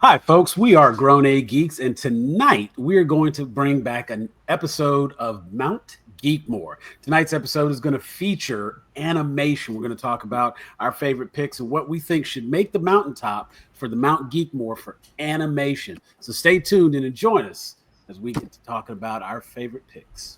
Hi, folks. We are GrownAGeeks, and tonight we are going to bring back an episode of Mount Geekmore. Tonight's episode is going to feature animation. We're going to talk about our favorite picks and what we think should make the mountaintop for the Mount Geekmore for animation. So stay tuned and join us as we get to talking about our favorite picks.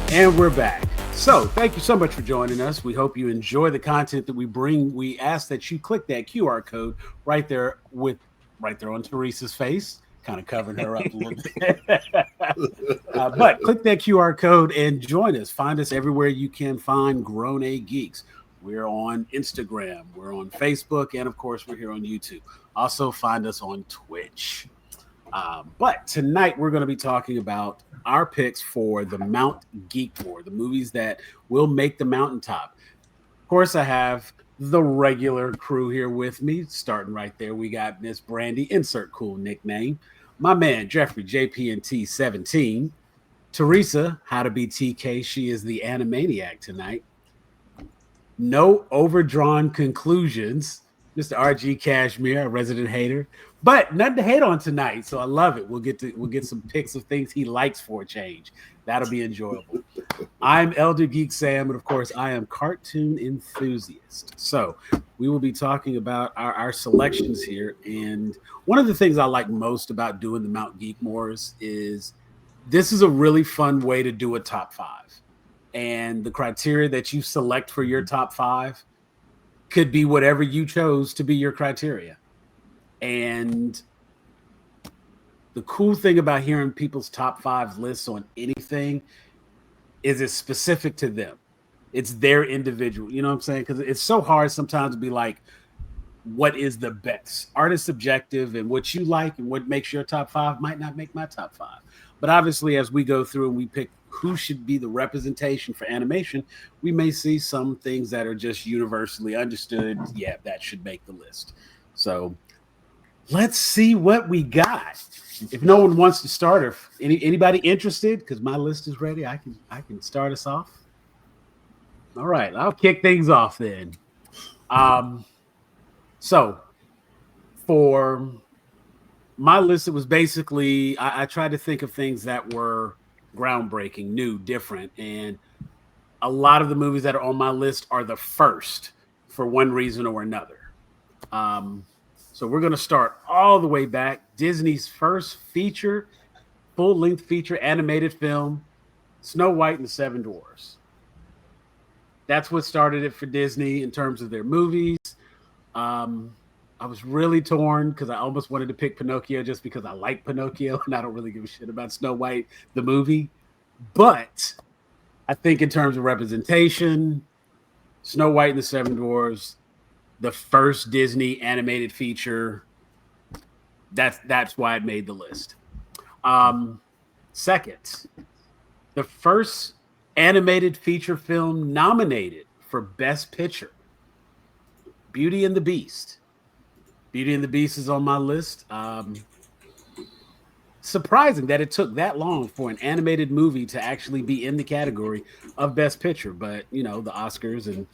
And we're back. So thank you so much for joining us. We hope you enjoy the content that we bring. We ask that you click that QR code right there on Teresa's face, kind of covering her up a little bit. But click that QR code and join us. Find us everywhere you can find GrownAGeeks. We're on Instagram, we're on Facebook, and of course, we're here on YouTube. Also, find us on Twitch. But tonight we're going to be talking about our picks for the Mount Geekmore, the movies that will make the mountaintop. Of course, I have the regular crew here with me. Starting right there, we got Miss Brandy, insert cool nickname. My man, Jeffrey, JPNT 17. Teresa, how to be TK. She is the Animaniac tonight. No overdrawn conclusions. Mr. RG Cashmere, a resident hater. But nothing to hate on tonight, so I love it. We'll get some picks of things he likes for a change. That'll be enjoyable. I'm Elder Geek Sam, and of course, I am cartoon enthusiast. So we will be talking about our selections here. And one of the things I like most about doing the Mount Geekmores is this is a really fun way to do a top five. And the criteria that you select for your top five could be whatever you chose to be your criteria. And the cool thing about hearing people's top five lists on anything is it's specific to them. It's their individual, you know what I'm saying? Because it's so hard sometimes to be like, what is the best? Art is subjective, and what you like and what makes your top five might not make my top five. But obviously, as we go through and we pick who should be the representation for animation, we may see some things that are just universally understood. Yeah, that should make the list. So let's see what we got. If no one wants to start, or anybody interested, because my list is ready, I can start us off. All right, I'll kick things off then. So for my list, it was basically I tried to think of things that were groundbreaking, new, different, and a lot of the movies that are on my list are the first for one reason or another. So we're going to start all the way back. Disney's first full-length feature animated film, Snow White and the Seven Dwarfs. That's what started it for Disney in terms of their movies. I was really torn because I almost wanted to pick Pinocchio just because I like Pinocchio and I don't really give a shit about Snow White, the movie. But I think in terms of representation, Snow White and the Seven Dwarfs, the first Disney animated feature, that's why it made the list. Second, the first animated feature film nominated for Best Picture, Beauty and the Beast. Beauty and the Beast is on my list. Surprising that it took that long for an animated movie to actually be in the category of Best Picture. But, you know, the Oscars and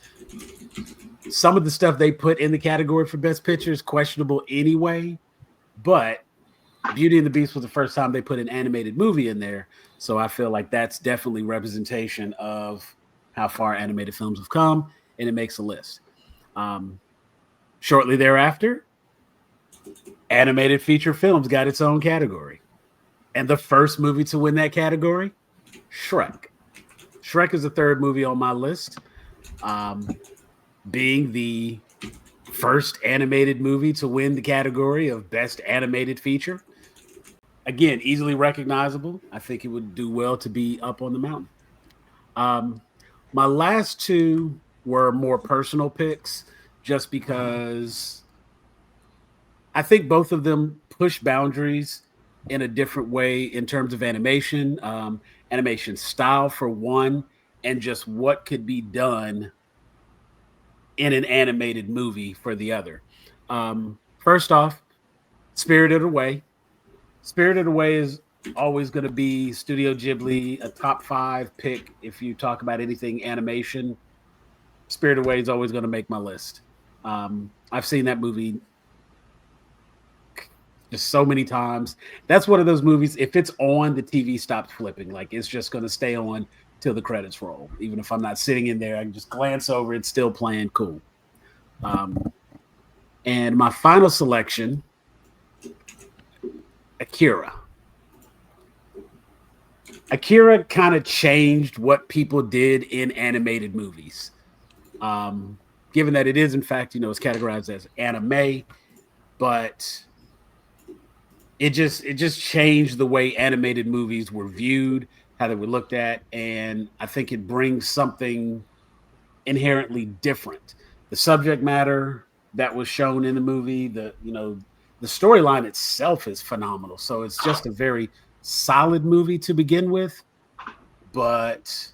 some of the stuff they put in the category for Best Picture is questionable anyway. But Beauty and the Beast was the first time they put an animated movie in there. So I feel like that's definitely representation of how far animated films have come, and it makes a list. Shortly thereafter, animated feature films got its own category. And the first movie to win that category, Shrek. Shrek is the third movie on my list, being the first animated movie to win the category of Best Animated Feature. Again, easily recognizable. I think it would do well to be up on the mountain. My last two were more personal picks just because I think both of them push boundaries in a different way in terms of animation. animation style for one, and just what could be done in an animated movie for the other. First off, Spirited Away. Spirited Away is always going to be Studio Ghibli, a top five pick. If you talk about anything animation, Spirited Away is always going to make my list. I've seen that movie just so many times. That's one of those movies. If it's on, the TV stops flipping. Like it's just going to stay on till the credits roll. Even if I'm not sitting in there, I can just glance over. It's still playing. Cool. And my final selection, Akira. Akira kind of changed what people did in animated movies. Given that it is, in fact, it's categorized as anime, but it just changed the way animated movies were viewed, how they were looked at, and I think it brings something inherently different. The subject matter that was shown in the movie, the storyline itself is phenomenal. So it's just a very solid movie to begin with, but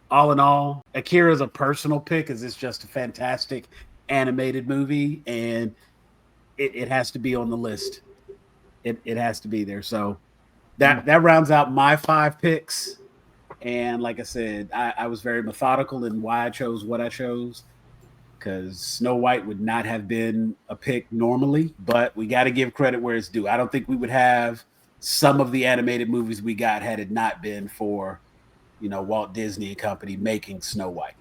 all in all, Akira is a personal pick because it's just a fantastic animated movie, and it has to be on the list. It has to be there. So that rounds out my 5 picks. And like I said, I was very methodical in why I chose what I chose, because Snow White would not have been a pick normally, but we got to give credit where it's due. I don't think we would have some of the animated movies we got had it not been for, Walt Disney and Company making Snow White.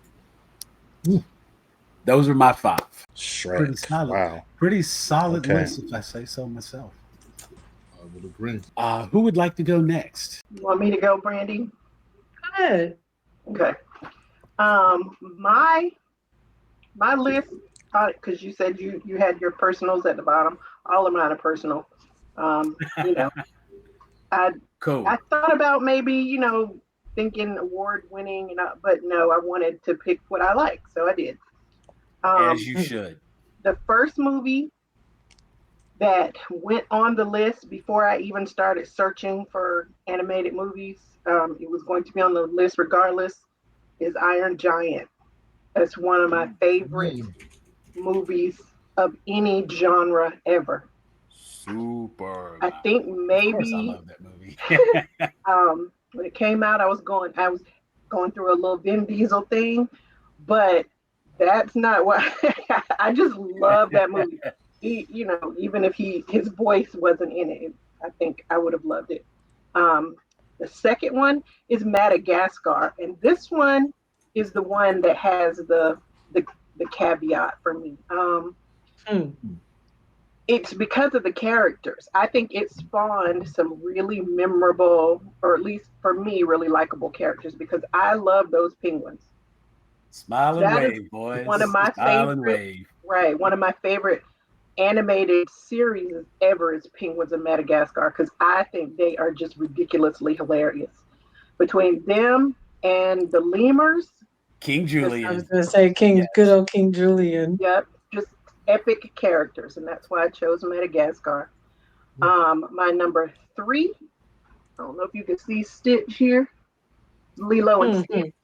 Those are my 5. Shrek. Pretty solid. Wow. Pretty solid list, if I say so myself. I would agree. Who would like to go next? You want me to go, Brandy? Go ahead. Okay. My list, because you said you had your personals at the bottom. All of mine are personal. Cool. I thought about maybe thinking award winning, but no, I wanted to pick what I like, so I did. As you should. The first movie that went on the list before I even started searching for animated movies, it was going to be on the list regardless, is Iron Giant. That's one of my favorite movies of any genre ever. Super. I think maybe Of course I love that movie. when it came out, I was going through a little Vin Diesel thing, but that's not what I just love that movie. Even if his voice wasn't in it, I think I would have loved it. The second one is Madagascar, and this one is the one that has the caveat for me. It's because of the characters. I think it spawned some really memorable, or at least for me, really likable characters, because I love those penguins. Smile and wave, boys. One of my favorite, right? One of my favorite animated series ever is Penguins of Madagascar, because I think they are just ridiculously hilarious. Between them and the lemurs, King Julian. I was going to say good old King Julian. Yep, just epic characters, and that's why I chose Madagascar. My number 3, I don't know if you can see Stitch here, Lilo and Stitch.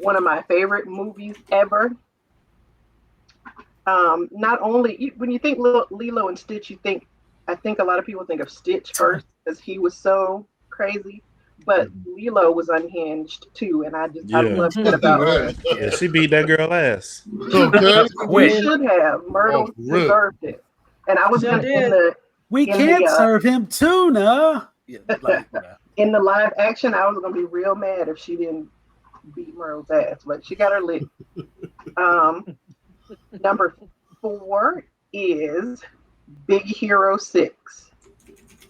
One of my favorite movies ever. Not only when you think Lilo and Stitch, I think a lot of people think of Stitch first because he was so crazy, but Lilo was unhinged too, and I love that about her. Yeah, she beat that girl ass. We should have. Myrtle deserved it, and I was We can't serve him tuna. In the live action, I was gonna be real mad if she didn't beat Myrtle's ass, but she got her lick. Number 4 is Big Hero 6.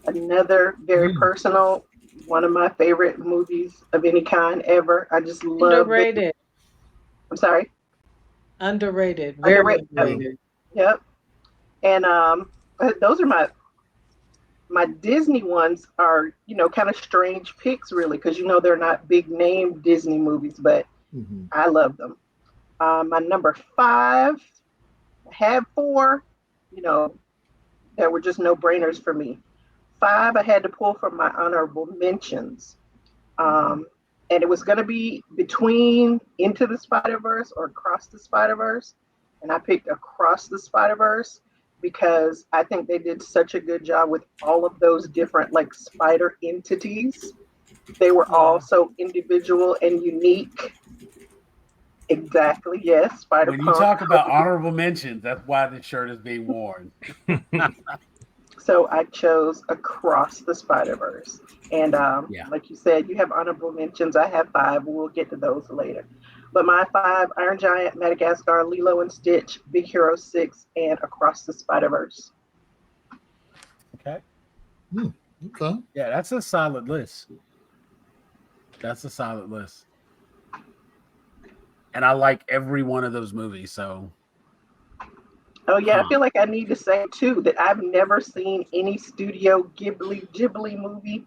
Another very personal, one of my favorite movies of any kind ever. I just love it. Underrated. I'm sorry? Underrated. Very underrated. Yep. And those are my Disney ones are, kind of strange picks really, because they're not big name Disney movies, but I love them. My number 5, I had 4, that were just no-brainers for me. 5, I had to pull from my honorable mentions. And it was going to be between Into the Spider-Verse or Across the Spider-Verse. And I picked Across the Spider-Verse because I think they did such a good job with all of those different like spider entities. They were all so individual and unique. Exactly, yes. Spider When you Punk. talk about honorable mentions, that's why the shirt is being worn. So I chose Across the Spider-Verse. And like you said, you have honorable mentions. I have 5. We'll get to those later. But my 5, Iron Giant, Madagascar, Lilo and Stitch, Big Hero 6, and Across the Spider-Verse. Okay. Okay. Yeah, that's a solid list. That's a solid list. And I like every one of those movies, so. Oh, yeah, I feel like I need to say, too, that I've never seen any Studio Ghibli movie.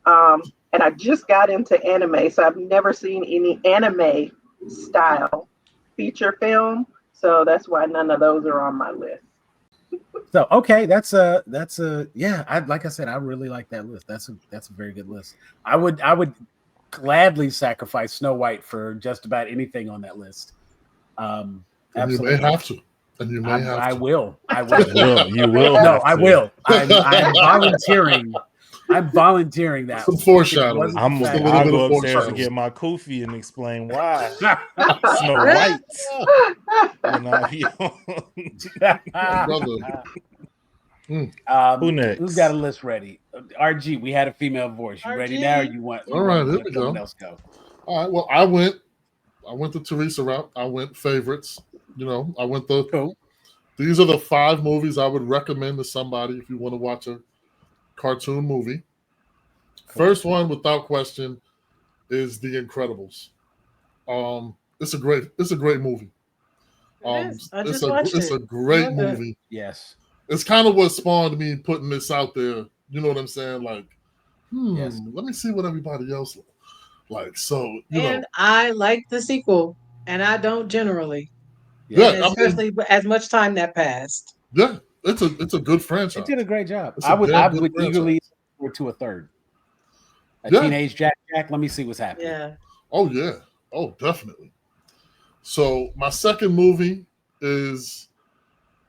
And I just got into anime, so I've never seen any anime style feature film. So that's why none of those are on my list. So okay, that's a yeah. Like I said, I really like that list. That's a very good list. I would gladly sacrifice Snow White for just about anything on that list. And Absolutely. you may have to. And you may have to. I will. I will. You will. No, I will. I'm volunteering. I'm volunteering that. Some foreshadowing. I'll go upstairs and get my kufi and explain why Snow White will not be on. Who next? Who's got a list ready? RG, we had a female voice. You ready now? Or you want? All right, here we go. Someone else go. All right. Well, I went the Teresa route. I went favorites. I went the. Cool. These are the 5 movies I would recommend to somebody if you want to watch a cartoon movie. Cool. First one, without question, is The Incredibles. It's a great movie. It's a great movie. Yes. It's kind of what spawned me putting this out there. You know what I'm saying? Like, yes. Let me see what everybody else like. So, I like the sequel, and I don't generally. Yeah, especially as much time that passed. Yeah, it's a good franchise. It did a great job. I would eagerly look to a third. Teenage Jack. Let me see what's happening. Yeah. Oh yeah. Oh, definitely. So my second movie is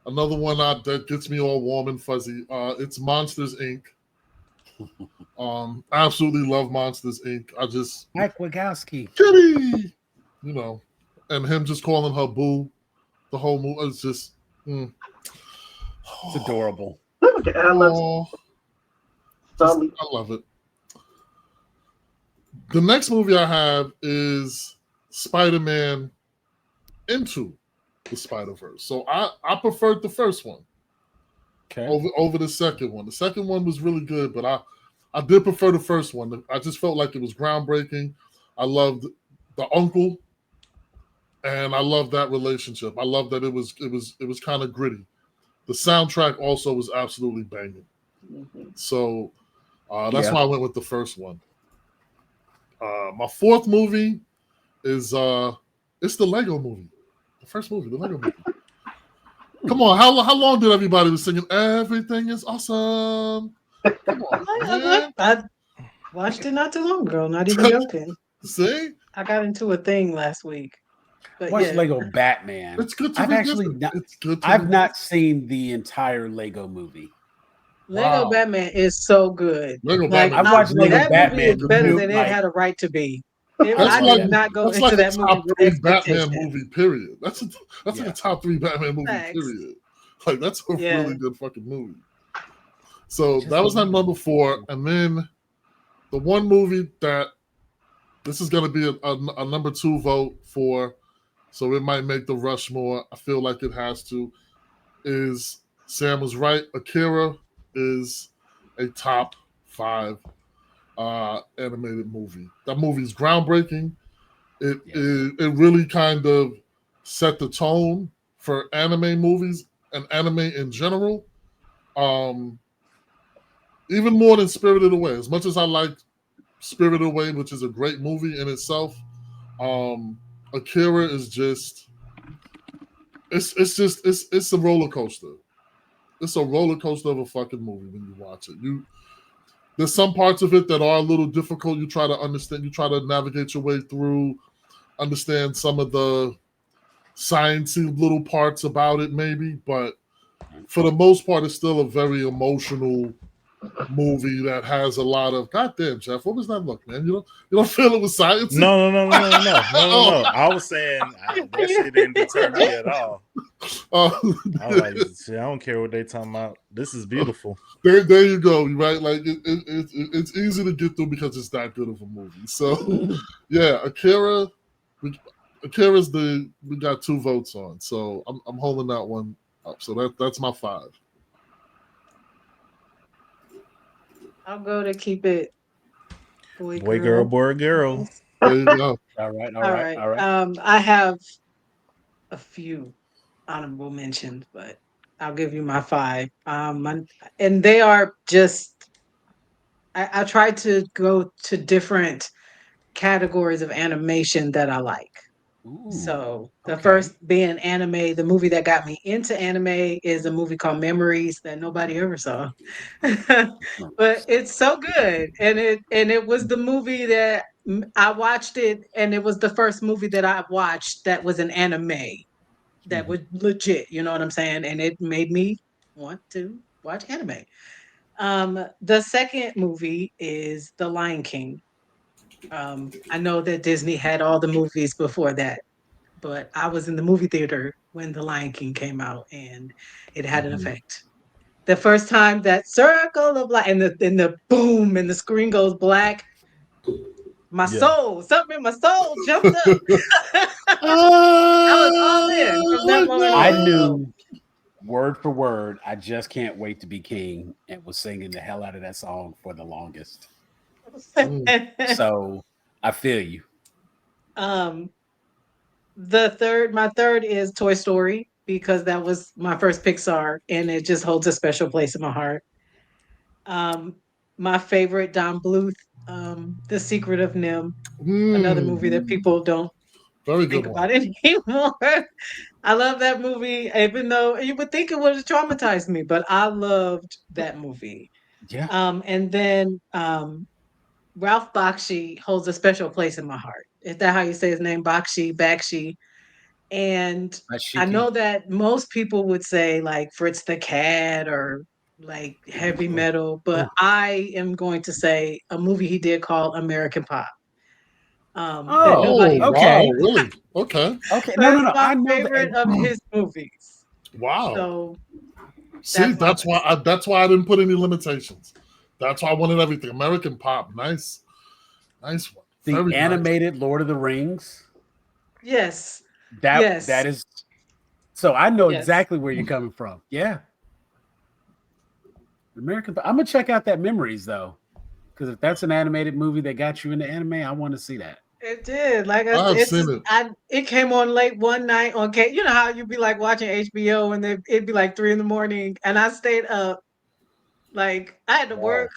another one that gets me all warm and fuzzy. It's Monsters Inc. Absolutely love Monsters Inc. I just Mike Wazowski. Kitty, and him just calling her boo. The whole movie is just it's adorable. I love it. The next movie I have is Spider-Man Into the Spider-Verse. So I preferred the first one over the second one. The second one was really good, but I did prefer the first one. I just felt like it was groundbreaking. I loved the uncle. And I love that relationship. I love that it was kind of gritty. The soundtrack also was absolutely banging. Mm-hmm. So that's why I went with the first one. My fourth movie is it's the Lego movie. The first movie, the Lego movie. Come on, how long did everybody was singing "Everything is Awesome"? Come on, man. I watched it not too long ago. Not even joking. See, I got into a thing last week. Watch Lego Batman. It's good to I've not seen the entire Lego movie. Lego Batman is so good. Batman. I've watched Lego Batman. Movie is better than it had a right to be. I did not go into that movie with expectation. Batman movie. Period. That's like a top 3 Batman movie. Period. Like that's a really good fucking movie. So that was my number 4, and then the one movie that this is going to be a number 2 vote for. So it might make the Rushmore. I feel like it has to. Is Sam was right. Akira is a top 5 animated movie. That movie is groundbreaking. It really kind of set the tone for anime movies and anime in general. Even more than Spirited Away. As much as I like Spirited Away, which is a great movie in itself, Akira is just it's a roller coaster. It's a roller coaster of a fucking movie when you watch it. there's some parts of it that are a little difficult. You try to understand, you try to navigate your way through, understand some of the sciencey little parts about it, maybe, but for the most part, it's still a very emotional movie that has a lot of. Goddamn, Jeff, what was that look, man? You don't feel it was science? No. I was saying that shit didn't deter me at all. I was like, shit, I don't care what they talking about. This is beautiful. There you go. Right, like it's easy to get through because it's that good of a movie. So, yeah, Akira. Akira's we got 2 votes on, so I'm holding that one up. So that's my 5. I'll go to keep it boy, girl, boy, girl. There you go. All right. I have a few honorable mentions, but I'll give you my 5. And they are just. I tried to go to different categories of animation that I like. Ooh, so the first being anime, the movie that got me into anime is a movie called Memories that nobody ever saw. But it's so good. And it was the movie that I watched it, and it was the first movie that I watched that was an anime that was legit, you know what I'm saying? And it made me want to watch anime. The second movie is The Lion King. I know that Disney had all the movies before that, but I was in the movie theater when The Lion King came out, and it had an effect. The first time that circle of light and the boom and the screen goes black, something in my soul jumped up. I was all in from that moment on. I knew word for word, I just can't wait to be king, and was singing the hell out of that song for the longest. So I feel you. My third is Toy Story, because that was my first Pixar, and it just holds a special place in my heart. My favorite, Don Bluth, The Secret of Nim, another movie that people don't think about anymore. I love that movie, even though you would think it would have traumatized me, but I loved that movie. Yeah. And then Ralph Bakshi holds a special place in my heart. Is that how you say his name? Bakshi. And I know that most people would say like Fritz the Cat or like heavy metal, but I am going to say a movie he did called American Pop. Okay. Really? Okay. No. My favorite of his movies. Wow. So see, that's why I didn't put any limitations. That's why I wanted everything. American Pop, nice one. The Very animated nice. Lord of the Rings. Yes. That is. So I know exactly where you're coming from. Yeah. American. I'm gonna check out that Memories though, because if that's an animated movie that got you into anime, I want to see that. It did. Like I've seen it. It came on late one night on. You know how you'd be like watching HBO and it'd be like 3 a.m, and I stayed up. Like I had to work.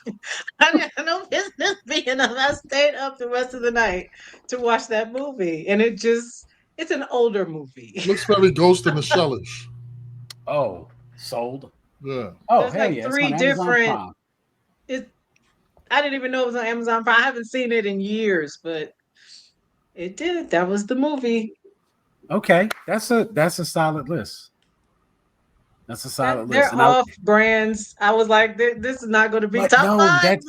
I had no business being up. I stayed up the rest of the night to watch that movie, and it's an older movie. It looks very Ghost in the Shellish. Oh, sold. Yeah. Oh, there's hell like yeah. 3 different. I didn't even know it was on Amazon Prime. I haven't seen it in years, but it did. That was the movie. Okay, that's a solid list. That's a solid list. They're off brands. I was like, this is not going to be top 5.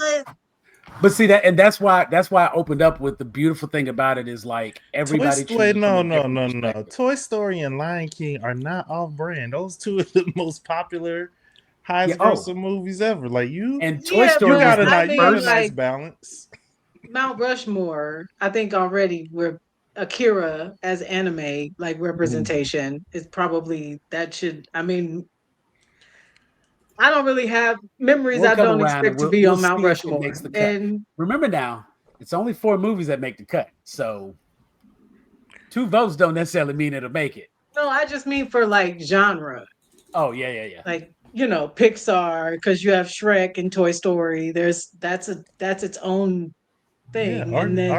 But see that's why I opened up with the beautiful thing about it is like everybody. No. Toy Story and Lion King are not off brand. Those 2 are the most popular, highest grossing movies ever. Like you and Toy Story got a nice balance. Mount Rushmore, I think already we're Akira as anime like representation is probably that should. I mean, I don't really have memories. I don't expect to be on Mount Rushmore. And remember now, it's only 4 movies that make the cut. So 2 votes don't necessarily mean it'll make it. No, I just mean for like genre. Oh yeah. Like Pixar, because you have Shrek and Toy Story. That's its own thing. Yeah, and then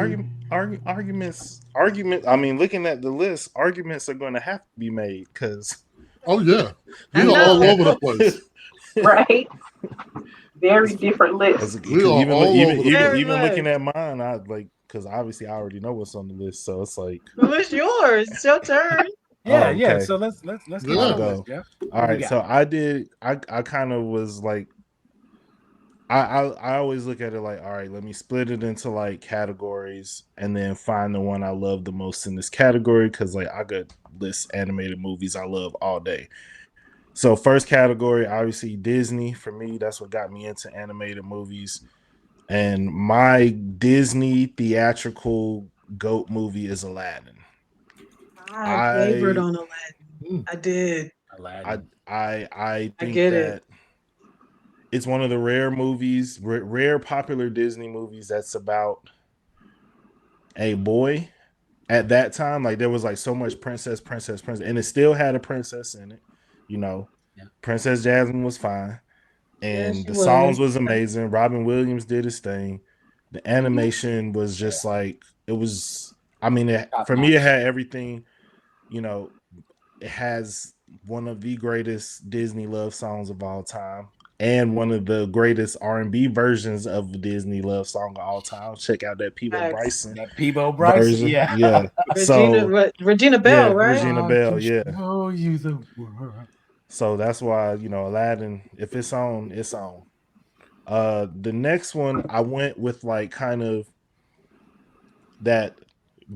arguments. I mean, looking at the list, arguments are going to have to be made because. Oh yeah, you're all over the place. Right. very different list. We are all over the place. Even looking at mine, I like because obviously I already know what's on the list, so it's like, what's yours? It's your turn. Yeah, Oh, yeah. okay. So let's get Yeah. on this, Jeff. all right. So I kind of was like, I always look at it like, all right, let me split it into like categories and then find the one I love the most in this category, because like I could list animated movies I love all day. So first category, obviously Disney. For me, that's what got me into animated movies. And my Disney theatrical GOAT movie is Aladdin. I wavered on Aladdin. I did. Aladdin. I think that it's one of the rare movies, rare popular Disney movies that's about a boy. At that time, like there was like so much princess, and it still had a princess in it. You know, Princess Jasmine was fine, and the songs was amazing. Robin Williams did his thing. The animation was just like it was. I mean, for me, it had everything. You know, it has one of the greatest Disney love songs of all time, and one of the greatest R&B versions of the Disney love song of all time. Check out that Peebo Bryson. That Peebo Bryson, yeah. Regina Bell, right? Regina Bell, yeah. Show you the world. So that's why, you know, Aladdin, if it's on, it's on. The next one I went with like kind of that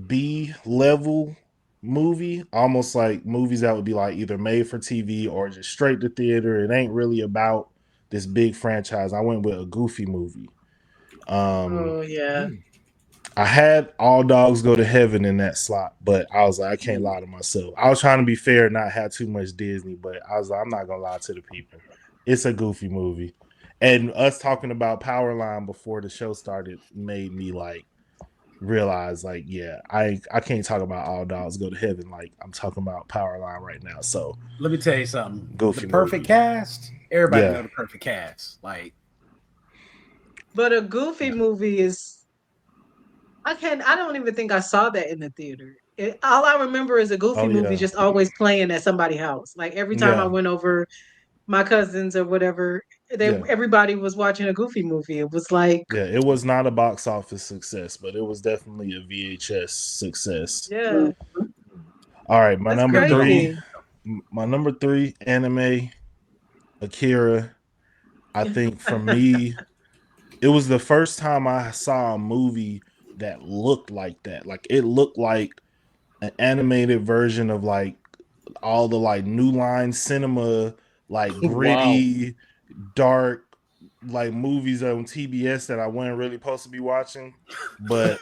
B level movie, almost like movies that would be like either made for TV or just straight to theater. It ain't really about this big franchise. I went with a Goofy movie. I had All Dogs Go to Heaven in that slot, but I was like, I can't lie to myself. I was trying to be fair and not have too much Disney, but I was like, I'm not gonna lie to the people. It's a Goofy movie. And us talking about Powerline before the show started made me like realize like, yeah, I can't talk about All Dogs Go to Heaven like I'm talking about Powerline right now. So let me tell you something. Goofy the perfect movie. Cast. Everybody know the perfect cast. Like, but a Goofy movie is. I don't even think I saw that in the theater. All I remember is a Goofy movie just always playing at somebody's house. Like every time I went over my cousins or whatever, everybody was watching a Goofy movie. It was like, it was not a box office success, but it was definitely a VHS success. Yeah. All right, my number three anime, Akira. I think for me, it was the first time I saw a movie that looked like that. Like it looked like an animated version of like all the like New Line Cinema, like gritty, dark, like movies on TBS that I wasn't really supposed to be watching. But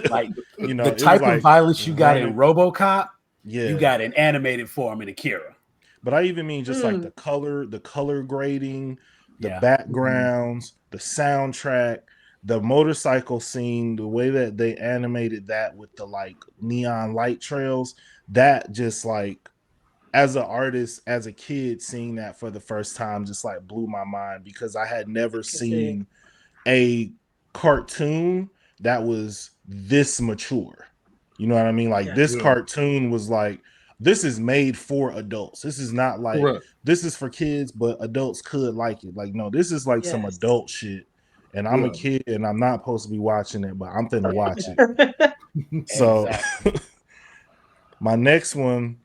like you know, the type of violence you got in RoboCop, you got an animated form in Akira. But I even mean just like the color grading, the backgrounds, the soundtrack, the motorcycle scene, the way that they animated that with the like neon light trails, that just like as an artist, as a kid, seeing that for the first time just like blew my mind, because I had never seen a cartoon that was this mature. You know what I mean? Like this cartoon was like, this is made for adults. This is not like this is for kids, but adults could like it. Like, no, this is like some adult shit. And I'm a kid and I'm not supposed to be watching it, but I'm finna watch it. So my next one,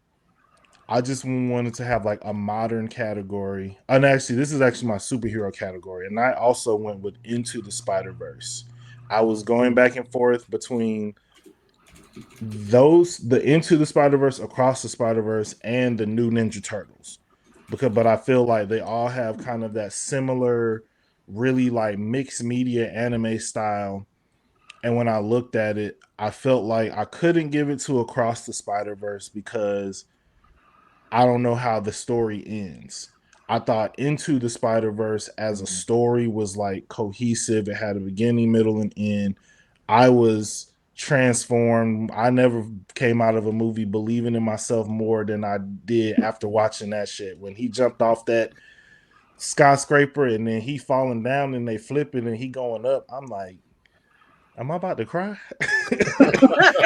I just wanted to have like a modern category. And actually, this is actually my superhero category. And I also went with Into the Spider-Verse. I was going back and forth between the Into the Spider-Verse, Across the Spider-Verse, and the new Ninja Turtles. But I feel like they all have kind of that similar, really like mixed media anime style. And when I looked at it, I felt like I couldn't give it to Across the Spider-Verse because I don't know how the story ends. I thought Into the Spider-Verse as a story was like cohesive. It had a beginning, middle, and end. I was transformed. I never came out of a movie believing in myself more than I did after watching that shit. When he jumped off that skyscraper and then he falling down and they flipping and he going up, I'm like, am I about to cry?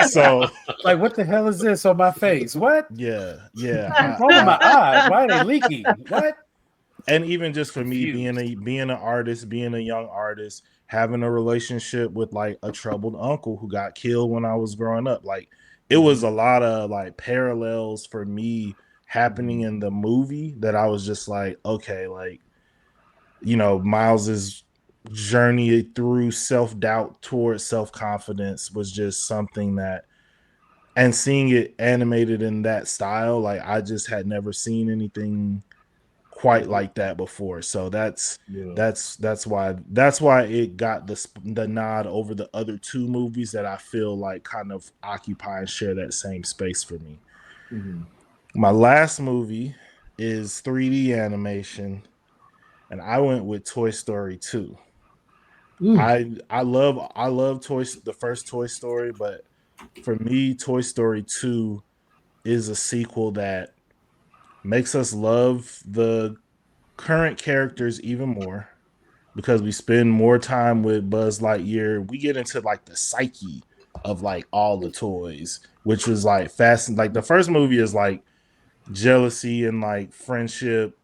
So like, what the hell is this on my face? What? Yeah. What's wrong with my eyes? Why are they leaking? What? And even just for me Confused. being an artist, being a young artist, having a relationship with like a troubled uncle who got killed when I was growing up, like it was a lot of like parallels for me happening in the movie that I was just like, okay, like, you know, Miles's journey through self-doubt towards self-confidence was just something that, and seeing it animated in that style, like I just had never seen anything quite like that before. So that's why it got the nod over the other two movies that I feel like kind of occupy and share that same space for me. My last movie is 3D animation, and I went with Toy Story 2. I love the first Toy Story, but for me, Toy Story 2 is a sequel that makes us love the current characters even more because we spend more time with Buzz Lightyear. We get into like the psyche of like all the toys, which was like fast. Like the first movie is like jealousy and like friendship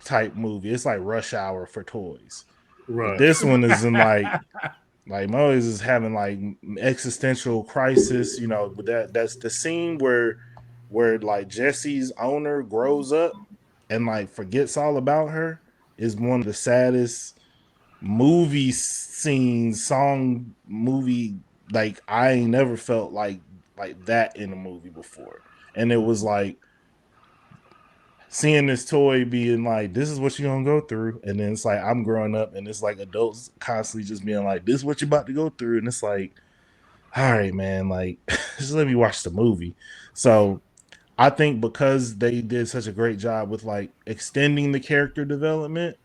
type movie. It's like Rush Hour for toys. Right. But this one is in like Moses is having like existential crisis, you know. But that's the scene where like Jesse's owner grows up and like forgets all about her is one of the saddest movie scenes, song movie. Like I ain't never felt like that in a movie before, and it was like seeing this toy being like, this is what you're gonna go through, and then it's like I'm growing up and it's like adults constantly just being like, this is what you're about to go through, and it's like, all right, man, like just let me watch the movie. So I think because they did such a great job with like extending the character development,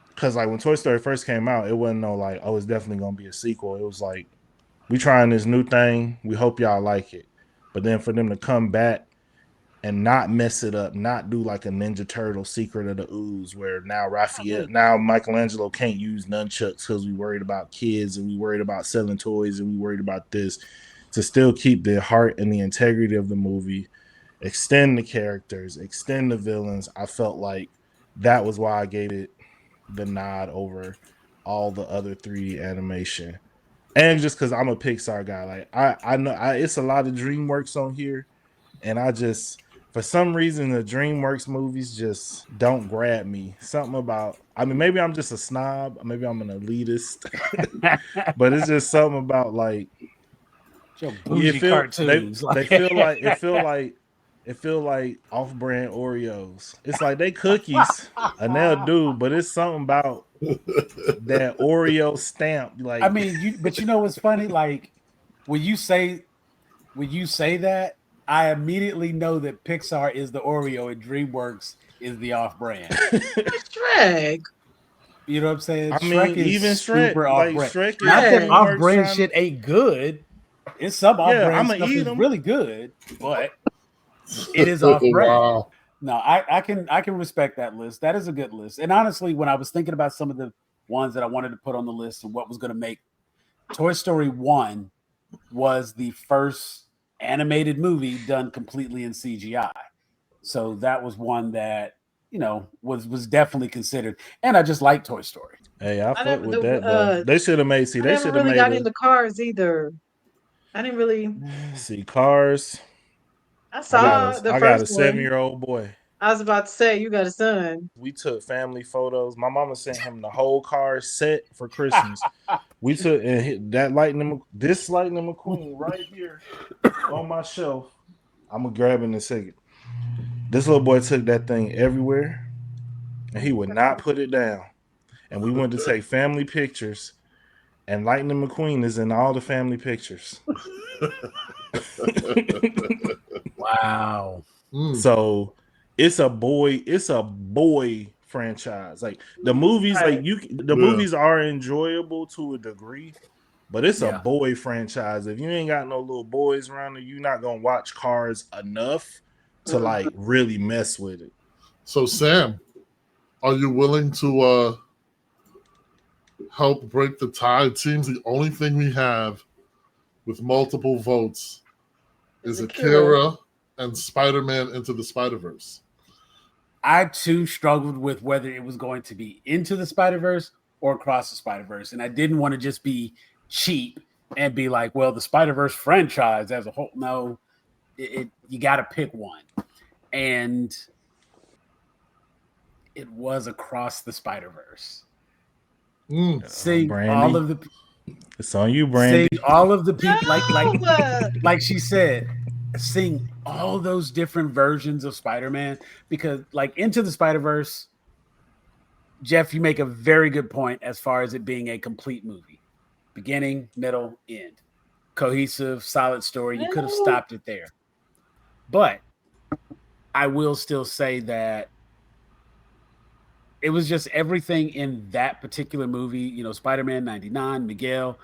because like when Toy Story first came out, it wasn't no like, oh, it's definitely gonna be a sequel. It was like, we trying this new thing, we hope y'all like it. But then for them to come back and not mess it up, not do like a Ninja Turtle Secret of the Ooze, where now Michelangelo can't use nunchucks because we worried about kids and we worried about selling toys and we worried about this, to still keep the heart and the integrity of the movie, extend the characters, extend the villains. I felt like that was why I gave it the nod over all the other 3D animation. And just because I'm a Pixar guy, like I know it's a lot of DreamWorks on here, and I just, for some reason, the DreamWorks movies just don't grab me. Something about, I mean, maybe I'm just a snob, maybe I'm an elitist, but it's just something about like, Cartoons. They feel like off-brand Oreos. It's like they cookies and they'll do, but it's something about that Oreo stamp. Like, I mean, but you know what's funny? Like when you say that, I immediately know that Pixar is the Oreo and DreamWorks is the off-brand. Shrek. You know what I'm saying? I mean, even super Shrek, like off-brand. Shrek, Not that DreamWorks off-brand shit ain't good. It's some off-brand stuff that's really good, but it is off-brand. Wow. No, I can respect that list. That is a good list. And honestly, when I was thinking about some of the ones that I wanted to put on the list and what was going to make Toy Story 1 was the first animated movie done completely in CGI. So that was one that, you know, was definitely considered. And I just like Toy Story. Hey, I fuck with that though. They should have made. See, they should have really made. got into Cars either. I didn't really see Cars. I saw I got a 7-year-old boy. I was about to say, you got a son. We took family photos. My mama sent him the whole car set for Christmas. We took that this Lightning McQueen right here on my shelf. I'm gonna grab it in a second. This little boy took that thing everywhere, and he would not put it down. And we went to take family pictures, and Lightning McQueen is in all the family pictures. Wow. So it's a boy franchise. Like the movies, right. Movies are enjoyable to a degree, but it's a boy franchise. If you ain't got no little boys around you, you're not gonna watch Cars enough to like really mess with it. So Sam, are you willing to help break the tie? It seems the only thing we have with multiple votes is Akira and Spider-Man Into the Spider-Verse. I too struggled with whether it was going to be Into the Spider-Verse or Across the Spider-Verse, and I didn't want to just be cheap and be like, well, the Spider-Verse franchise as a whole. No, you got to pick one, and it was Across the Spider-Verse. Seeing all of the, it's on you, Brandy. Seeing all of the people, like she said, seeing all those different versions of Spider-Man, because like Into the Spider-Verse, Jeff, you make a very good point as far as it being a complete movie, beginning, middle, end, cohesive, solid story. You could have stopped it there, but I will still say that it was just everything in that particular movie. You know, Spider-Man 99, Miguel,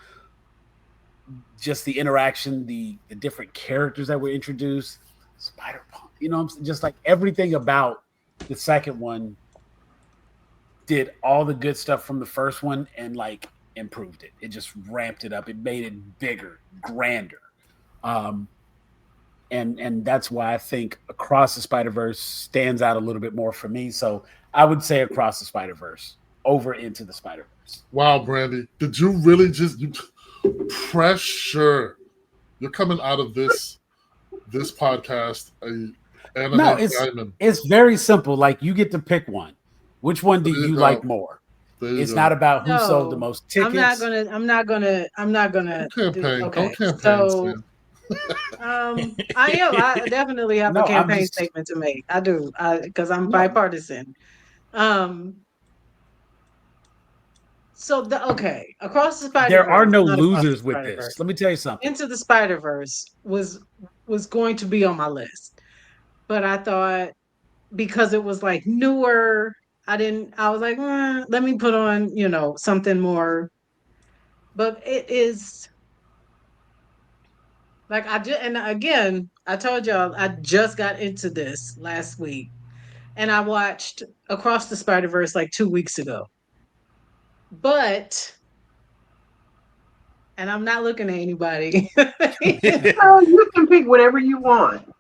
just the interaction, the different characters that were introduced, Spider-Punk, you know, just like everything about the second one did all the good stuff from the first one and like improved it. It just ramped it up. It made it bigger, grander. And that's why I think Across the Spider-Verse stands out a little bit more for me. So I would say Across the Spider-Verse over Into the Spider-Verse. Wow, Brandy, did you really just pressure? You're coming out of this podcast No, it's very simple. Like you get to pick one. Which one do you like more? It's not about who sold the most tickets. I'm not gonna. Campaign. Okay, so I definitely have a campaign statement to make. I do, because I'm bipartisan. So Across the Spider-Verse. There are no losers with this. Let me tell you something. Into the Spider-Verse was going to be on my list, but I thought because it was like newer, I was like, let me put on, something more. But it is like and again, I told y'all I just got into this last week, and I watched Across the Spider-Verse like 2 weeks ago. But, and I'm not looking at anybody. You can pick whatever you want.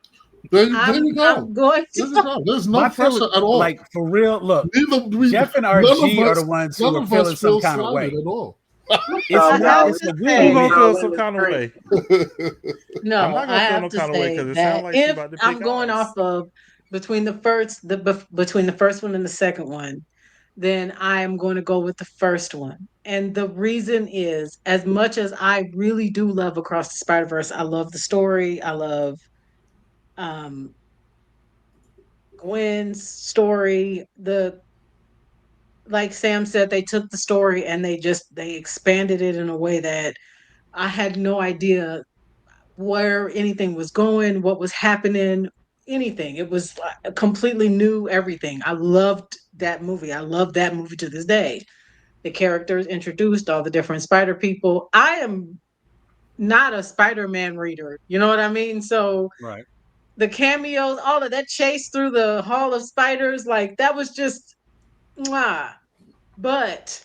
There you go. I'm going to. There's no pressure at all. Like for real, look, Jeff and RG are the ones who are feeling some kind of way. At all. It's a good Who's gonna feel some kind of way? No, I'm not gonna feel no kind of way because it sounds like she's about to pick I'm going off of between the first one and the second one, then I am going to go with the first one. And the reason is, as much as I really do love Across the Spider-Verse, I love the story. I love Gwen's story. Like Sam said, they took the story and they expanded it in a way that I had no idea where anything was going, what was happening, anything. It was a completely new everything. I loved that movie. I love that movie to this day. The characters introduced, all the different spider people. I am not a Spider-Man reader. You know what I mean? So right. The cameos, all of that chase through the Hall of Spiders, like that was just mwah. But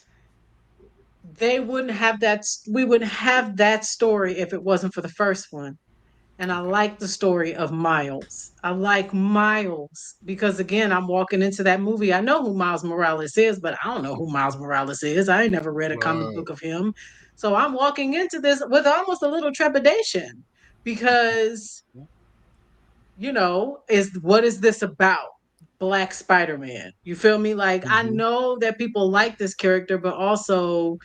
we wouldn't have that story if it wasn't for the first one. And I like the story of Miles. I like Miles because, again, I'm walking into that movie. I know who Miles Morales is, but I don't know who Miles Morales is. I ain't never read a comic book of him. So I'm walking into this with almost a little trepidation because, what is this about? Black Spider-Man. You feel me? Like, I know that people like this character, but also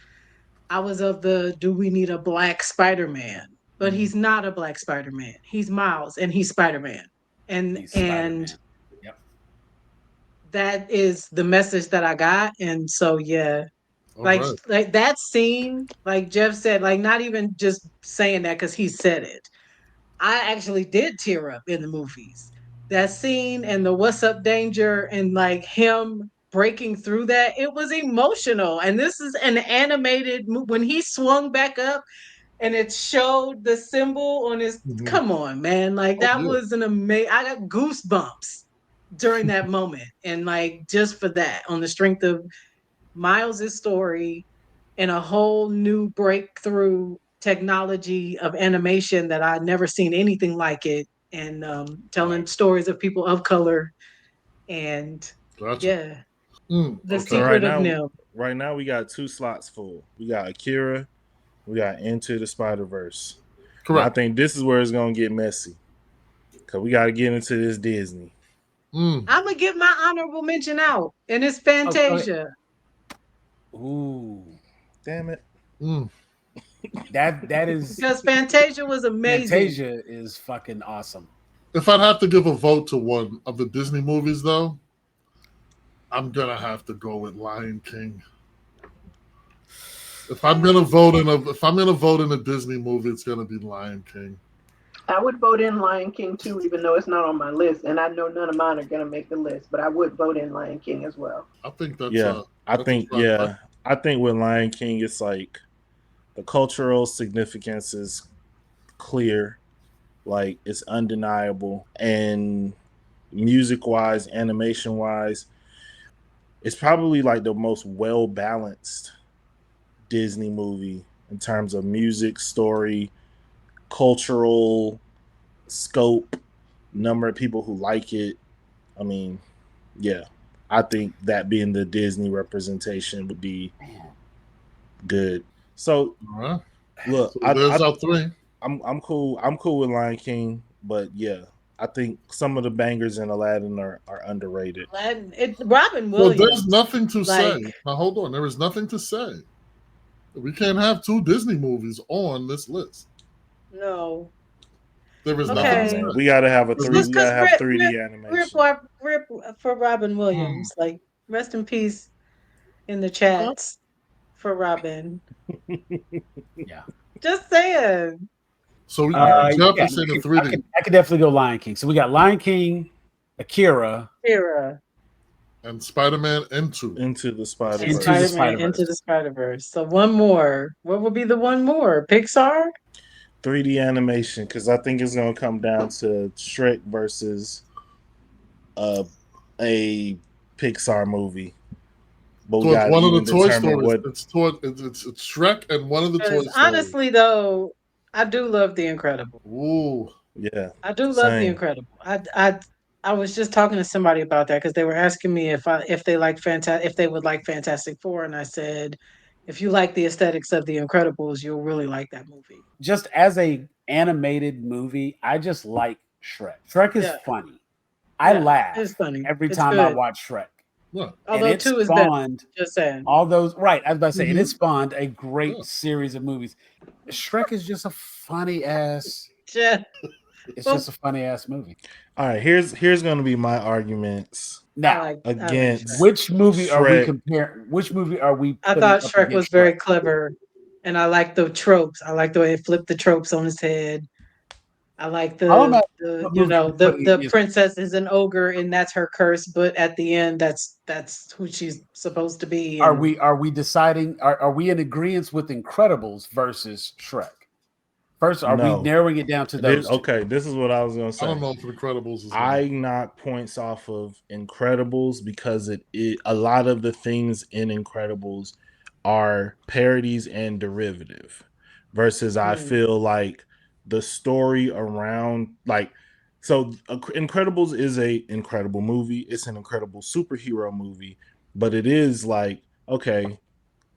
I was of do we need a Black Spider-Man? But he's not a Black Spider-Man. He's Miles, and he's Spider-Man. And yep. That is the message that I got. And so, yeah, like that scene, like Jeff said, like not even just saying that because he said it. I actually did tear up in the movies. That scene and the "What's Up, Danger" and like him breaking through that, it was emotional. And this is an animated when he swung back up. And it showed the symbol on his. Come on, man! Like that was an amazing. I got goosebumps during that moment, and like just for that, on the strength of Miles's story, and a whole new breakthrough technology of animation that I'd never seen anything like it, and telling stories of people of color. And Gotcha. yeah, the Okay. So secret of Nim. right now we got 2 slots full. We got Akira, we got Into the Spider-Verse. And I Correct. think this is where it's gonna get messy. Cause we gotta get into this Disney. I'm gonna get my honorable mention out, and it's Okay. Fantasia. Ooh, Damn it. that is Because Fantasia was amazing. Fantasia is fucking awesome. If I'd have to give a vote to one of the Disney movies, though, I'm gonna have to go with Lion King. If I'm gonna vote in a Disney movie, it's gonna be Lion King. I would vote in Lion King too, even though it's not on my list, and I know none of mine are gonna make the list. But I would vote in Lion King as well. I think that's I think with Lion King, it's like the cultural significance is clear, like it's undeniable, and music wise, animation wise, it's probably like the most well balanced Disney movie in terms of music, story, cultural scope, number of people who like it. I mean, yeah, I think that being the Disney representation would be good. So, All right. look, So there's our 3. I'm cool. I'm cool with Lion King, but yeah, I think some of the bangers in Aladdin are underrated. Robin Well, Williams. there's nothing to say. Now hold on, there is nothing to say. We can't have 2 Disney movies on this list. No. There is Okay. nothing to say. We gotta have a 3. We gotta have 3D animation. Rip for Robin Williams. Like, rest in peace in the chats for Robin. Yeah. Just saying. So Jeff is saying the 3D. I could definitely go Lion King. So we got Lion King, Akira, and Spider-Man Into the Spider-Verse. Into the Spider-Verse. So one more. What would be the one more? Pixar? 3D animation, because I think it's gonna come down to Shrek versus a Pixar movie. But so it's one of the Toy Stories. It's Shrek and one of the Toy Stories. Honestly, though, I do love The Incredible. Ooh, yeah, I do love The Incredible. I was just talking to somebody about that because they were asking me if they would like Fantastic Four, and I said, if you like the aesthetics of The Incredibles, you'll really like that movie. Just as a animated movie, I just like Shrek. Shrek is funny. I laugh every time I watch Shrek. Yeah. Although it 2 is spawned better. Just saying. All those right. I was about to say, and it spawned a great series of movies. Shrek is just a funny ass. It's just a funny ass movie. All right, here's going to be my arguments. Now, against which movie Shrek. are we comparing? Which movie are we? I thought Shrek was very clever, and I like the tropes. I like the way it flipped the tropes on his head. I like the princess is an ogre and that's her curse, but at the end that's who she's supposed to be. Are we deciding? Are we in agreement with Incredibles versus Shrek? First, are we narrowing it down to those? Okay, this is what I was going to say. I don't know if Incredibles is. I knock points off of Incredibles because a lot of the things in Incredibles are parodies and derivative, versus I feel like the story around Incredibles is a incredible movie. It's an incredible superhero movie, but it is like, okay,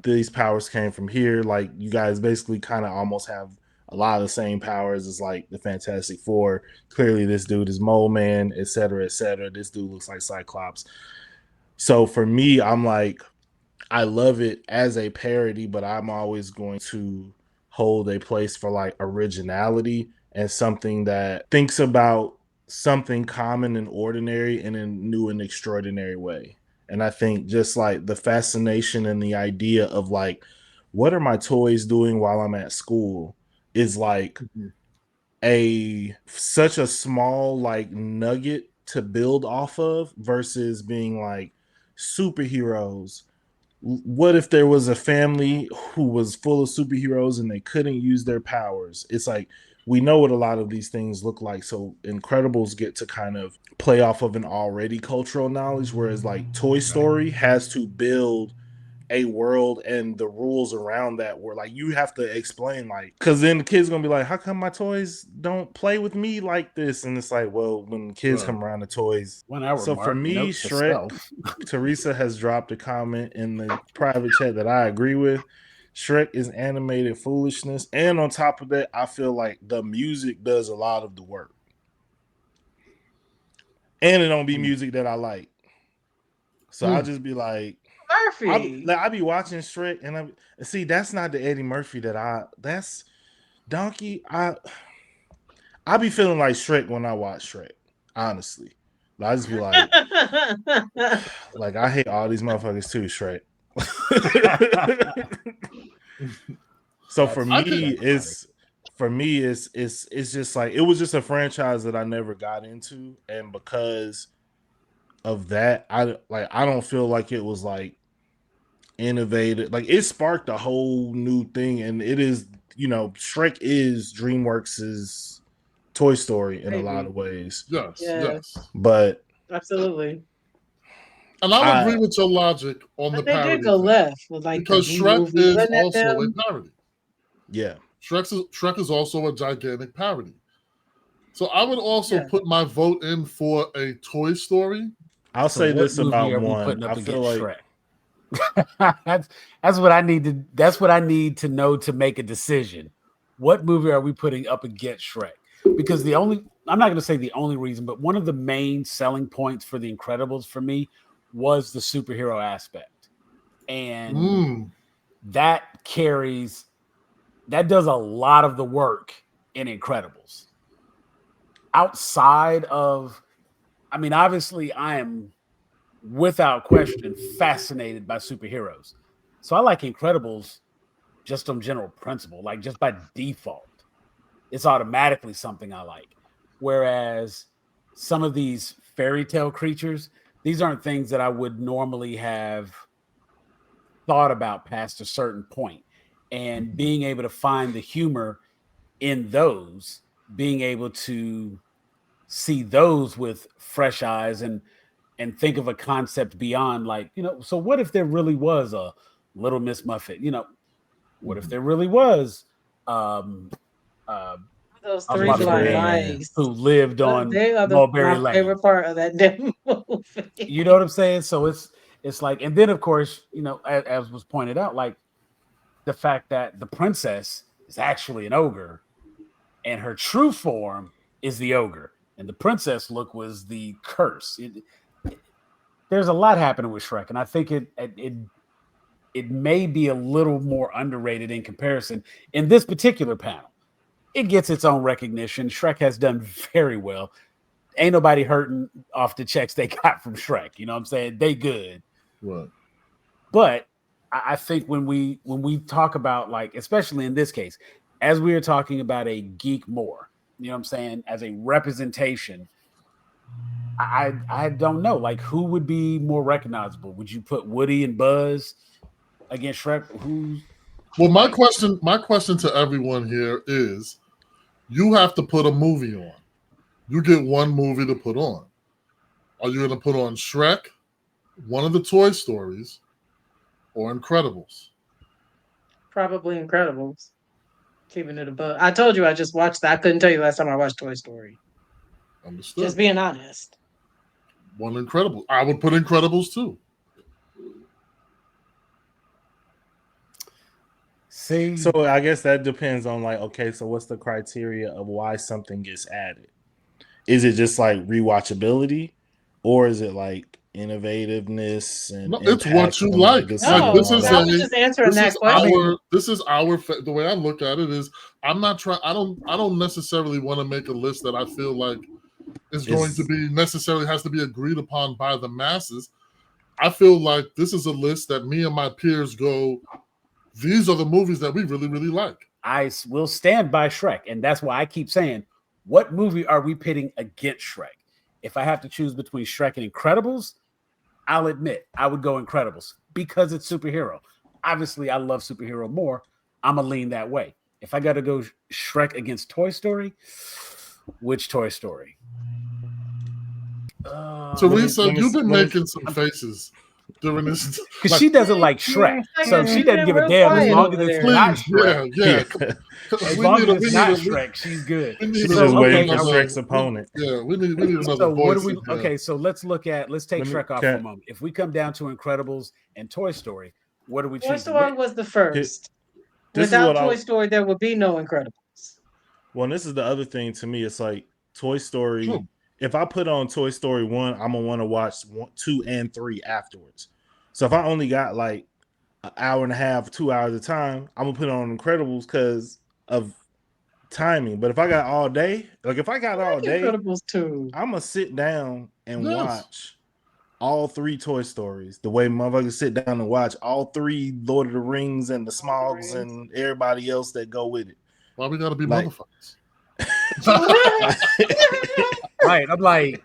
these powers came from here. Like, you guys basically kind of almost have a lot of the same powers as like the Fantastic Four. Clearly this dude is Mole Man, etc., etc. This dude looks like Cyclops. So for me, I'm like, I love it as a parody, but I'm always going to hold a place for like originality and something that thinks about something common and ordinary in a new and extraordinary way. And I think just like the fascination and the idea of like, what are my toys doing while I'm at school is like such a small like nugget to build off of versus being like superheroes. What if there was a family who was full of superheroes and they couldn't use their powers? It's like, we know what a lot of these things look like. So Incredibles get to kind of play off of an already cultural knowledge, whereas like Toy Story has to build a world and the rules around that were like you have to explain like because then the kids gonna be like, how come my toys don't play with me like this? And it's like, well, when kids come around the toys. So for me, Shrek, Teresa has dropped a comment in the private chat that I agree with. Shrek is animated foolishness, and on top of that, I feel like the music does a lot of the work, and it don't be music that I like. So I'll just be like, Murphy. I be watching Shrek, and I see that's not the Eddie Murphy that's Donkey. I be feeling like Shrek when I watch Shrek. Honestly, I just be like, like I hate all these motherfuckers too, Shrek. So for me, it's just like it was just a franchise that I never got into, and because of that, I don't feel like it was like innovative. Like it sparked a whole new thing, and it is, Shrek is DreamWorks's Toy Story in a lot of ways. Yes. But absolutely. And I'll agree with your logic on the parody. They did go left with like because Shrek is also a parody. Yeah. Shrek is also a gigantic parody. So I would also put my vote in for a Toy Story. I'll say this about one. I feel like Shrek. that's what I need to. That's what I need to know to make a decision. What movie are we putting up against Shrek? Because I'm not going to say the only reason, but one of the main selling points for The Incredibles for me was the superhero aspect, and that does a lot of the work in Incredibles. Outside of, I mean, obviously, I am without question fascinated by superheroes, so I like Incredibles just on general principle, like just by default, it's automatically something I like. Whereas some of these fairy tale creatures, these aren't things that I would normally have thought about past a certain point. And being able to find the humor in those, being able to see those with fresh eyes and think of a concept beyond, like, so what if there really was a Little Miss Muffet? What if there really was those three blind mice who lived on Mulberry Lane? Favorite part of that damn movie. You know what I'm saying? So it's like, and then of course, as was pointed out, like the fact that the princess is actually an ogre, and her true form is the ogre, and the princess look was the curse. There's a lot happening with Shrek, and I think it may be a little more underrated in comparison in this particular panel. It gets its own recognition. Shrek has done very well. Ain't nobody hurting off the checks they got from Shrek. You know what I'm saying? They good. Right. But I think when we talk about, like, especially in this case, as we are talking about a Geekmore, you know what I'm saying, as a representation, I don't know, like, who would be more recognizable? Would you put Woody and Buzz against Shrek? Well, my question to everyone here is, you have to put a movie on. You get one movie to put on. Are you going to put on Shrek, one of the Toy Stories, or Incredibles? Probably Incredibles. Keeping it above. I told you I just watched that. I couldn't tell you last time I watched Toy Story. Understood. Just being honest. One Incredible. I would put Incredibles too. See, so I guess that depends on, like, okay, so what's the criteria of why something gets added? Is it just like rewatchability, or is it like innovativeness and it's what you like? No, this is just answering that question. This is the way I look at it is, I'm not trying. I don't necessarily want to make a list that I feel like is going to be necessarily has to be agreed upon by the masses. I feel like this is a list that me and my peers go, these are the movies that we really, really like. I will stand by Shrek. And that's why I keep saying, what movie are we pitting against Shrek? If I have to choose between Shrek and Incredibles, I'll admit I would go Incredibles because it's superhero. Obviously, I love superhero more. I'm going to lean that way. If I got to go Shrek against Toy Story, which Toy Story? Teresa, you've been making some faces. during this because she doesn't like Shrek, so she doesn't give a damn as long as it's not Shrek. As long as it's not Shrek, she's good. She's just waiting for Shrek's opponent. Yeah, we need another so voice. What do we? Okay, so let's take Shrek off for a moment. If we come down to Incredibles and Toy Story, what do we choose? Toy Story was the first. Without Toy Story, there would be no Incredibles. Well, this is the other thing to me. It's like Toy Story. True. If I put on Toy Story 1, I'm gonna want to watch 1, 2, and 3 afterwards. So if I only got like an hour and a half, 2 hours of time, I'm gonna put on Incredibles because of timing. But if I got all day, Incredibles too, I'm gonna sit down and watch all 3 Toy Stories. The way motherfuckers sit down and watch all 3 Lord of the Rings and the Smogs and everybody else that go with it. Why we gotta be motherfuckers? Right, I'm like,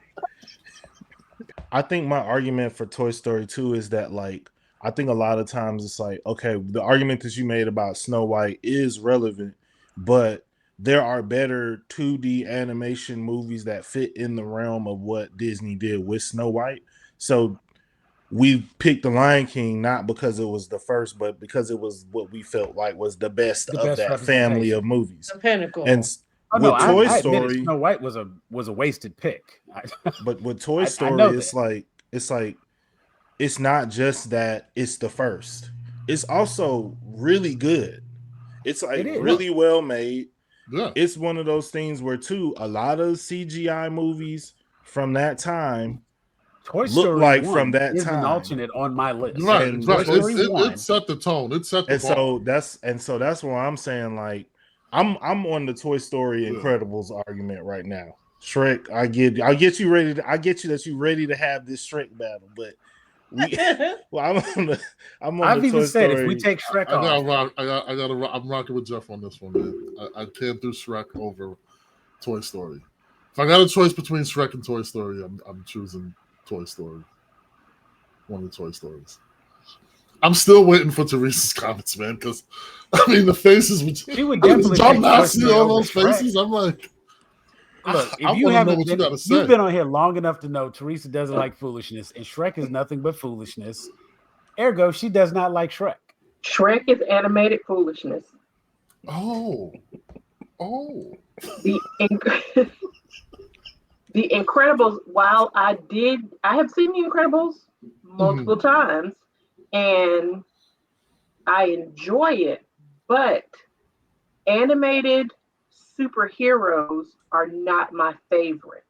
I think my argument for Toy Story 2 is that, like, I think a lot of times it's like, okay, the argument that you made about Snow White is relevant, but there are better 2D animation movies that fit in the realm of what Disney did with Snow White. So we picked The Lion King not because it was the first, but because it was what we felt like was the best of that family of movies. The pinnacle. And Toy Story, Snow White was a wasted pick. But with Toy Story, it's like it's not just that it's the first. It's also really good. It's like really well made. Yeah. It's one of those things where a lot of CGI movies from that time Toy Story look like from that is time. An alternate on my list. Right. It set the tone. It set the bar. So that's why I'm saying, like, I'm on the Toy Story Incredibles argument right now. Shrek, I get you ready. I get you that you're ready to have this Shrek battle, but I've even said if we take Shrek off, I'm rocking with Jeff on this one, man. I can't do Shrek over Toy Story. If I got a choice between Shrek and Toy Story, I'm choosing Toy Story. One of the Toy Stories. I'm still waiting for Teresa's comments, man, because I mean the faces. She would definitely. John not see all those faces. I'm like, look, if you haven't been, you've been on here long enough to know Teresa doesn't like foolishness, and Shrek is nothing but foolishness. Ergo, she does not like Shrek. Shrek is animated foolishness. Oh. The Incredibles. While I have seen The Incredibles multiple times. And I enjoy it, but animated superheroes are not my favorite.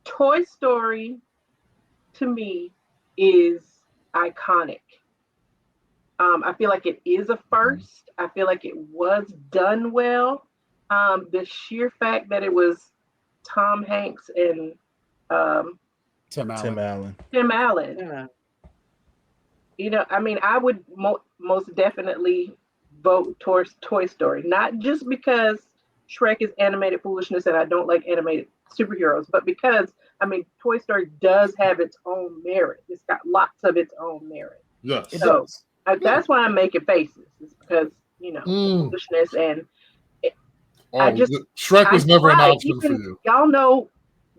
Toy Story, to me, is iconic. I feel like it is a first. I feel like it was done well. The sheer fact that it was Tom Hanks and Tim Allen. Yeah. You know, I mean, I would most definitely vote towards Toy Story, not just because Shrek is animated foolishness and I don't like animated superheroes, but because, I mean, Toy Story does have its own merit. It's got lots of its own merit. Yes. So that's why I'm making faces. It's because, you know, foolishness and Shrek was never an option for you. Y'all know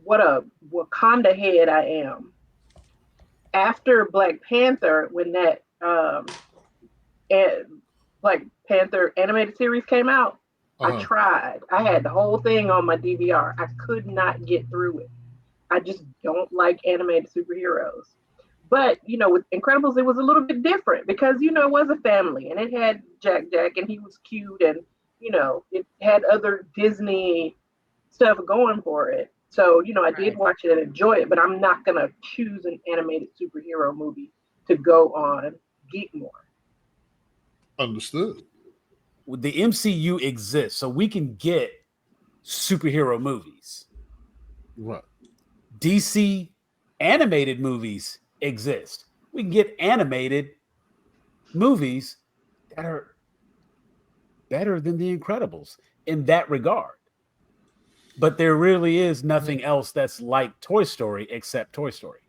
what a Wakanda head I am. After Black Panther, when that Black Panther animated series came out, I tried. I had the whole thing on my DVR. I could not get through it. I just don't like animated superheroes. But, you know, with Incredibles, it was a little bit different because, you know, it was a family and it had Jack and he was cute and, you know, it had other Disney stuff going for it. So, you know, I did watch it and enjoy it, but I'm not going to choose an animated superhero movie to go on Geekmore. Understood. The MCU exists, so we can get superhero movies. Right. DC animated movies exist. We can get animated movies that are better than The Incredibles in that regard. But there really is nothing else that's like Toy Story except Toy Story.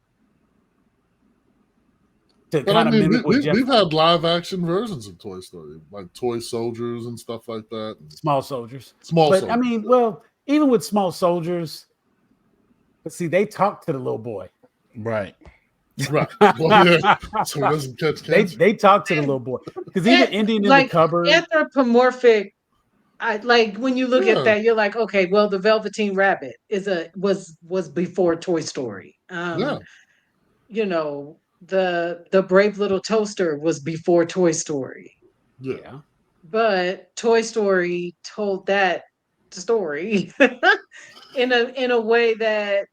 But I mean, we've had live action versions of Toy Story, like Toy Soldiers and stuff like that. Small Soldiers. Soldiers. I mean, well, even with Small Soldiers, but see, they talk to the little boy. Right. Right. Well, yeah. So he doesn't catch cancer. They talk to the little boy because even Indian in the cupboard. Anthropomorphic. I like when you look at that, you're like, okay, well, the Velveteen Rabbit was before Toy Story. You know, the Brave Little Toaster was before Toy Story. Yeah. But Toy Story told that story in a way that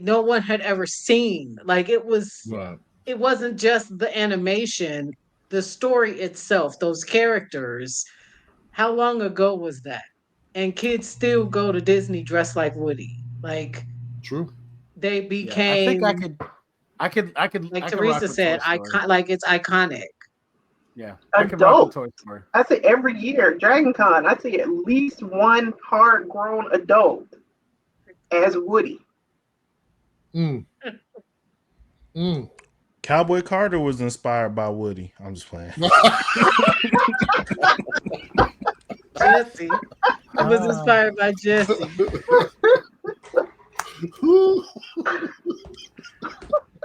no one had ever seen. Like it wasn't just the animation, the story itself, those characters. How long ago was that? And kids still go to Disney dressed like Woody. Like true. They became. I think I could. Like I Teresa could said, like it's iconic. Yeah, adult. Toy Story. I say every year, Dragon Con, I see at least one hard-grown adult as Woody. Cowboy Carter was inspired by Woody. I'm just playing. Jesse. It was inspired by Jesse.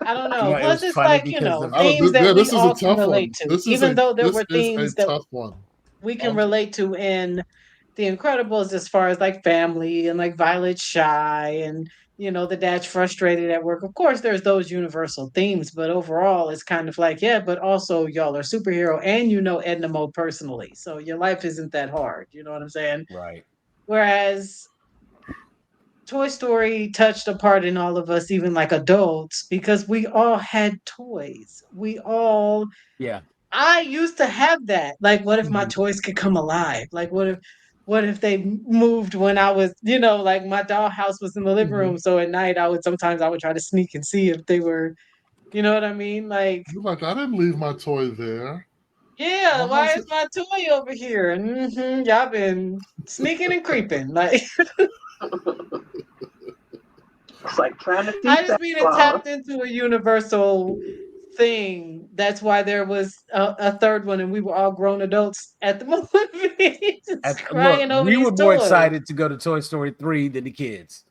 I don't know. Plus, it's like, themes that we all can relate to. Even though there were themes that we can relate to in The Incredibles, as far as like family and like Violet's shy and, the dad's frustrated at work. Of course, there's those universal themes, but overall, it's kind of like, yeah, but also y'all are superhero and Edna Mode personally. So your life isn't that hard. You know what I'm saying? Right. Whereas Toy Story touched a part in all of us, even like adults, because we all had toys. I used to have that. Like, what if my toys could come alive? Like, what if they moved when I was, like my dollhouse was in the living room. So at night I would try to sneak and see if they were, you know what I mean? Like, you're like, I didn't leave my toy there. Yeah, why is my toy over here? Y'all been sneaking and creeping. Like, it's like trying to. I just mean it tapped into a universal thing. That's why there was a third one, and we were all grown adults at the movie, crying over we these were more toys. excited to go to Toy Story 3 than the kids.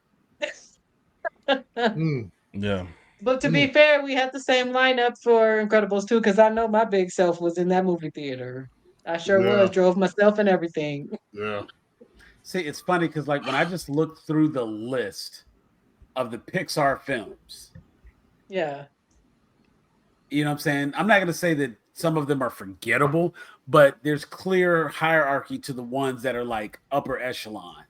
Yeah. But to be fair, we had the same lineup for Incredibles 2 because I know my big self was in that movie theater. I sure was. Drove myself and everything. Yeah. See, it's funny because like when I just looked through the list of the Pixar films. Yeah. You know what I'm saying? I'm not going to say that some of them are forgettable, but there's clear hierarchy to the ones that are like upper echelon.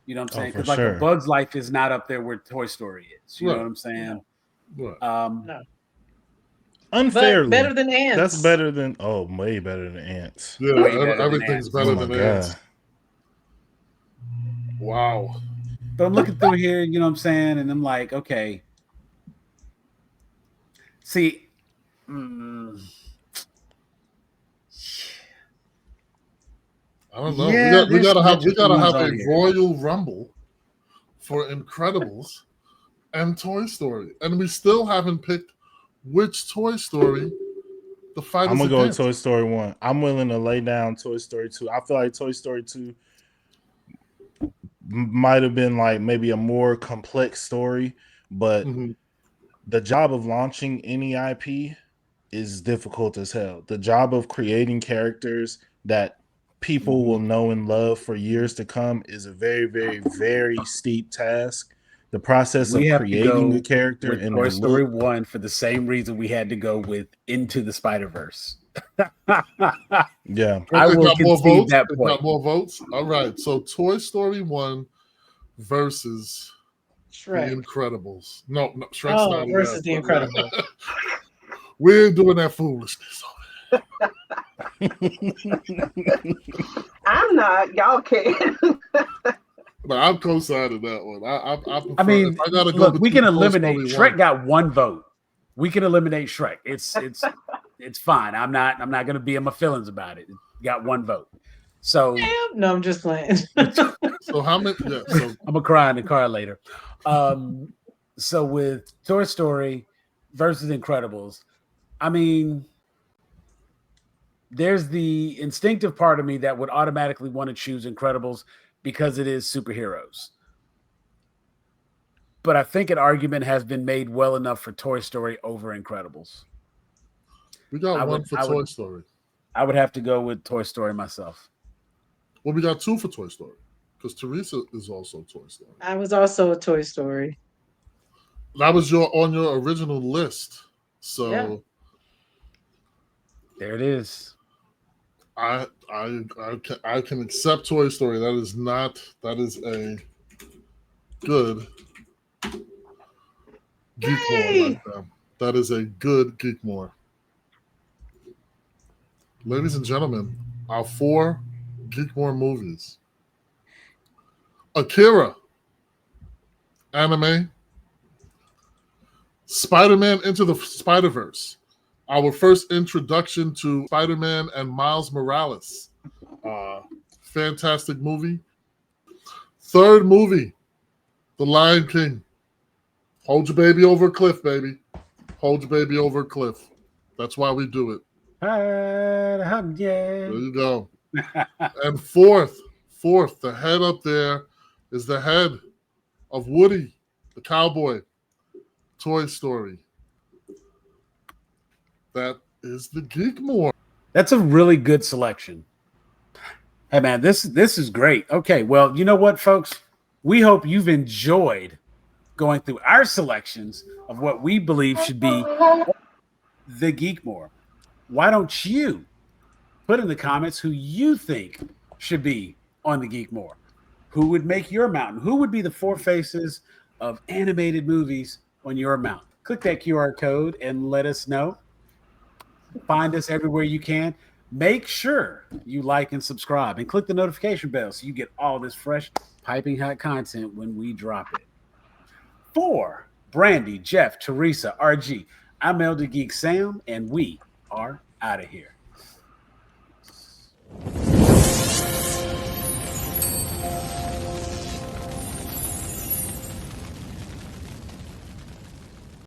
You know what I'm saying? Because like A Bug's Life is not up there where Toy Story is. You know what I'm saying? No. Unfairly. But better than Ants. That's better than way better than Ants. Yeah, everything's better than Ants. Wow. But I'm looking through here, you know what I'm saying? And I'm like, okay. See, I don't know. Yeah, we gotta have a Royal Rumble for Incredibles and Toy Story, and we still haven't picked which Toy Story the fight is. I'm gonna go with Toy Story 1. I'm willing to lay down Toy Story 2. I feel like Toy Story 2 might have been like maybe a more complex story, but the job of launching any IP is difficult as hell. The job of creating characters that people will know and love for years to come is a very, very, very steep task. The process of creating a character in Toy Story 1 for the same reason we had to go with Into the Spider-Verse. Yeah, I will concede that point. Got more votes. All right, so Toy Story 1 versus Shrek. The Incredibles. No, Shrek's not versus The Incredibles. We ain't doing that foolishness. I'm not. Y'all can. But I'm co-signing that one. I mean, I gotta look, go we can eliminate Shrek. Got one vote. We can eliminate Shrek. It's fine. I'm not going to be in my feelings about it. Got one vote. So no, I'm just playing. So how many? Yeah, so I'm gonna cry in the car later. So with Toy Story versus Incredibles, I mean, there's the instinctive part of me that would automatically want to choose Incredibles because it is superheroes. but I think an argument has been made well enough for Toy Story over Incredibles. We got one for Toy Story. I would have to go with Toy Story myself. Well, we got two for Toy Story because Teresa is also Toy Story. I was also a Toy Story. That was on your original list. So yeah. There it is. I can accept Toy Story. That is a good Geekmore right there. That is a good Geekmore. Ladies and gentlemen, our 4 Geekmore movies. Akira, anime. Spider-Man Into the Spider-Verse, our first introduction to Spider-Man and Miles Morales. Fantastic movie. Third movie, The Lion King. Hold your baby over a cliff, baby. Hold your baby over a cliff. That's why we do it. There you go. And fourth, the head up there is the head of Woody, the cowboy. Toy Story. That is the Geekmore. That's a really good selection. Hey man, this is great. Okay, well, you know what, folks? We hope you've enjoyed going through our selections of what we believe should be the Geekmore. Why don't you put in the comments who you think should be on the Geekmore? Who would make your mountain? Who would be the 4 faces of animated movies on your mountain? Click that QR code and let us know. Find us everywhere you can. Make sure you like and subscribe and click the notification bell so you get all this fresh, piping hot content when we drop it. For Brandy, Jeff, Teresa, RG, I'm Elder Geek Sam, and we are out of here.